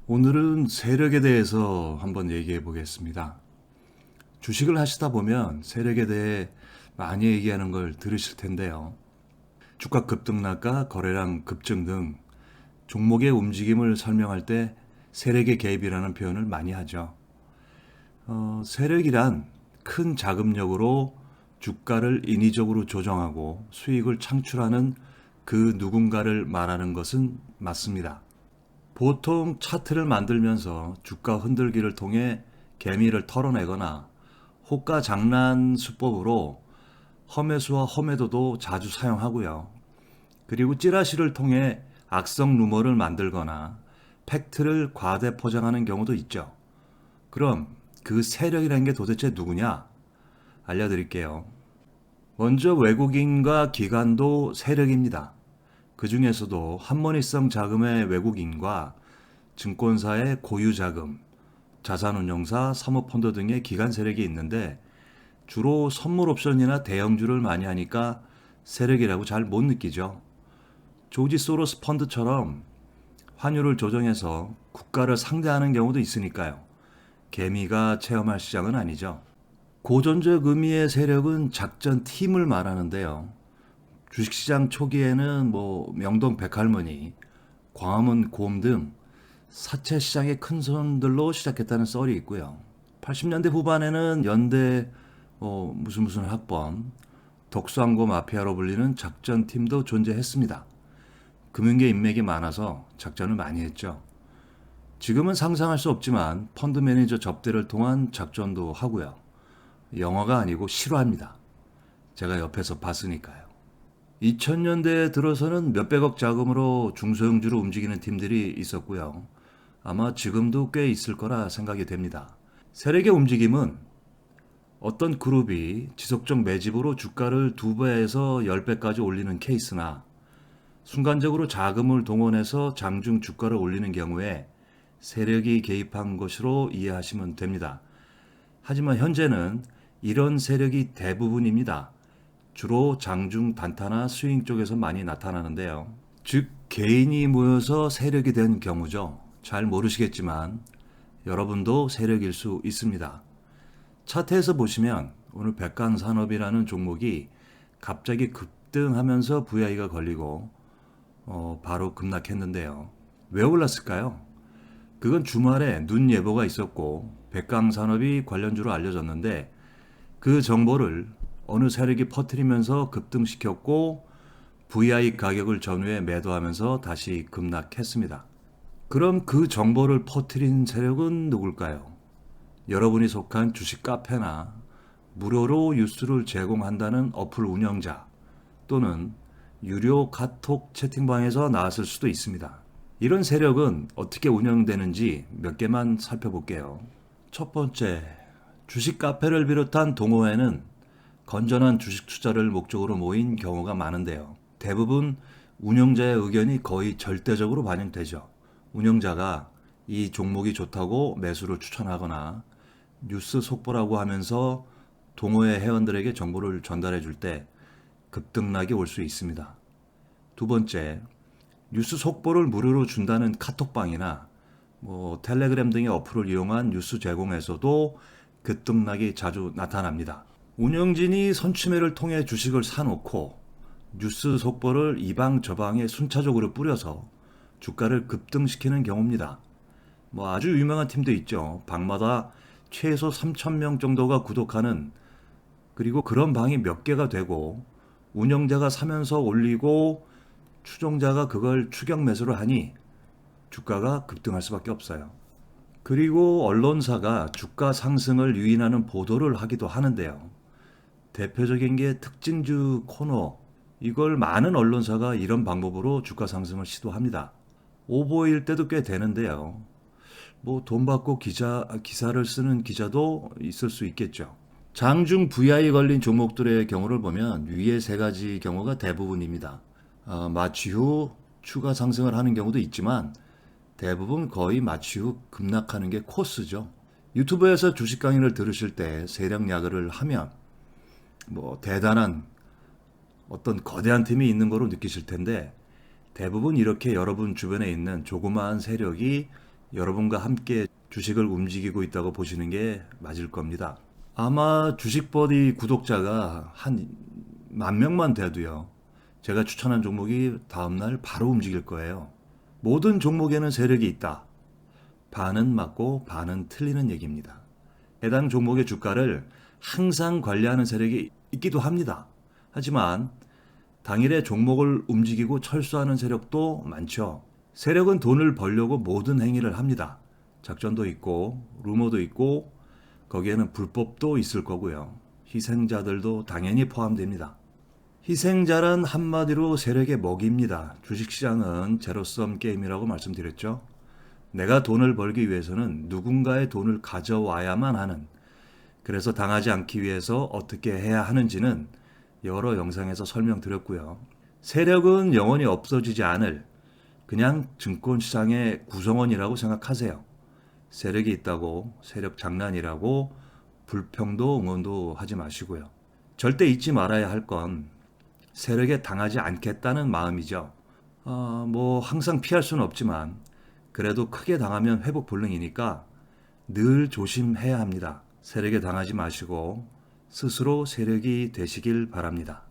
오늘은 세력에 대해서 한번 얘기해 보겠습니다. 주식을 하시다 보면 세력에 대해 많이 얘기하는 걸 들으실 텐데요. 주가 급등락과 거래량 급증 등 종목의 움직임을 설명할 때 세력의 개입이라는 표현을 많이 하죠. 세력이란 큰 자금력으로 주가를 인위적으로 조정하고 수익을 창출하는 그 누군가를 말하는 것은 맞습니다. 보통 차트를 만들면서 주가 흔들기를 통해 개미를 털어내거나 호가 장난 수법으로 험해수와 험해도도 자주 사용하고요. 그리고 찌라시를 통해 악성 루머를 만들거나 팩트를 과대 포장하는 경우도 있죠. 그럼 그 세력이라는 게 도대체 누구냐? 알려드릴게요. 먼저 외국인과 기관도 세력입니다. 그 중에서도 한머니성 자금의 외국인과 증권사의 고유 자금, 자산운용사, 사모펀드 등의 기관 세력이 있는데 주로 선물 옵션이나 대형주를 많이 하니까 세력이라고 잘 못 느끼죠. 조지 소로스 펀드처럼 환율을 조정해서 국가를 상대하는 경우도 있으니까요. 개미가 체험할 시장은 아니죠. 고전적 의미의 세력은 작전 팀을 말하는데요. 주식시장 초기에는 명동 백할머니, 광화문 곰 등 사채 시장의 큰 손들로 시작했다는 썰이 있고요. 80년대 후반에는 연대 무슨 학번, 독수왕고 마피아로 불리는 작전팀도 존재했습니다. 금융계 인맥이 많아서 작전을 많이 했죠. 지금은 상상할 수 없지만 펀드 매니저 접대를 통한 작전도 하고요. 영화가 아니고 실화입니다. 제가 옆에서 봤으니까요. 2000년대에 들어서는 몇백억 자금으로 중소형주로 움직이는 팀들이 있었고요. 아마 지금도 꽤 있을 거라 생각이 됩니다. 세력의 움직임은 어떤 그룹이 지속적 매집으로 주가를 2배에서 10배까지 올리는 케이스나 순간적으로 자금을 동원해서 장중 주가를 올리는 경우에 세력이 개입한 것으로 이해하시면 됩니다. 하지만 현재는 이런 세력이 대부분입니다. 주로 장중 단타나 스윙 쪽에서 많이 나타나는데요. 즉 개인이 모여서 세력이 된 경우죠. 잘 모르시겠지만 여러분도 세력일 수 있습니다. 차트에서 보시면 오늘 백강산업이라는 종목이 갑자기 급등하면서 VI가 걸리고 바로 급락했는데요. 왜 올랐을까요? 그건 주말에 눈 예보가 있었고 백강산업이 관련주로 알려졌는데 그 정보를 어느 세력이 퍼뜨리면서 급등시켰고 VI 가격을 전후에 매도하면서 다시 급락했습니다. 그럼 그 정보를 퍼뜨린 세력은 누굴까요? 여러분이 속한 주식 카페나 무료로 뉴스를 제공한다는 어플 운영자 또는 유료 카톡 채팅방에서 나왔을 수도 있습니다. 이런 세력은 어떻게 운영되는지 몇 개만 살펴볼게요. 첫 번째, 주식 카페를 비롯한 동호회는 건전한 주식 투자를 목적으로 모인 경우가 많은데요. 대부분 운영자의 의견이 거의 절대적으로 반영되죠. 운영자가 이 종목이 좋다고 매수를 추천하거나 뉴스 속보라고 하면서 동호회 회원들에게 정보를 전달해 줄 때 급등락이 올 수 있습니다. 두 번째, 뉴스 속보를 무료로 준다는 카톡방이나 텔레그램 등의 어플을 이용한 뉴스 제공에서도 급등락이 자주 나타납니다. 운영진이 선취매를 통해 주식을 사놓고 뉴스 속보를 이 방 저 방에 순차적으로 뿌려서 주가를 급등시키는 경우입니다. 아주 유명한 팀도 있죠. 방마다 최소 3,000명 정도가 구독하는, 그리고 그런 방이 몇 개가 되고 운영자가 사면서 올리고 추종자가 그걸 추격 매수를 하니 주가가 급등할 수밖에 없어요. 그리고 언론사가 주가 상승을 유인하는 보도를 하기도 하는데요. 대표적인 게 특징주 코너, 이걸 많은 언론사가 이런 방법으로 주가 상승을 시도합니다. 오보일 때도 꽤 되는데요. 돈 받고 기사를 쓰는 기자도 있을 수 있겠죠. 장중 VI 걸린 종목들의 경우를 보면 위에 세 가지 경우가 대부분입니다. 마취 후 추가 상승을 하는 경우도 있지만 대부분 거의 마취 후 급락하는 게 코스죠. 유튜브에서 주식 강의를 들으실 때 세력 야근을 하면 대단한 어떤 거대한 팀이 있는 거로 느끼실 텐데 대부분 이렇게 여러분 주변에 있는 조그마한 세력이 여러분과 함께 주식을 움직이고 있다고 보시는 게 맞을 겁니다. 아마 주식버디 구독자가 한 10,000명만 돼도요, 제가 추천한 종목이 다음날 바로 움직일 거예요. 모든 종목에는 세력이 있다. 반은 맞고 반은 틀리는 얘기입니다. 해당 종목의 주가를 항상 관리하는 세력이 있기도 합니다. 하지만 당일에 종목을 움직이고 철수하는 세력도 많죠. 세력은 돈을 벌려고 모든 행위를 합니다. 작전도 있고 루머도 있고 거기에는 불법도 있을 거고요. 희생자들도 당연히 포함됩니다. 희생자란 한마디로 세력의 먹이입니다. 주식시장은 제로섬 게임이라고 말씀드렸죠. 내가 돈을 벌기 위해서는 누군가의 돈을 가져와야만 하는, 그래서 당하지 않기 위해서 어떻게 해야 하는지는 여러 영상에서 설명드렸고요. 세력은 영원히 없어지지 않을 그냥 증권시장의 구성원이라고 생각하세요. 세력이 있다고 세력 장난이라고 불평도 응원도 하지 마시고요. 절대 잊지 말아야 할 건 세력에 당하지 않겠다는 마음이죠. 뭐 항상 피할 수는 없지만 그래도 크게 당하면 회복 불능이니까 늘 조심해야 합니다. 세력에 당하지 마시고 스스로 세력이 되시길 바랍니다.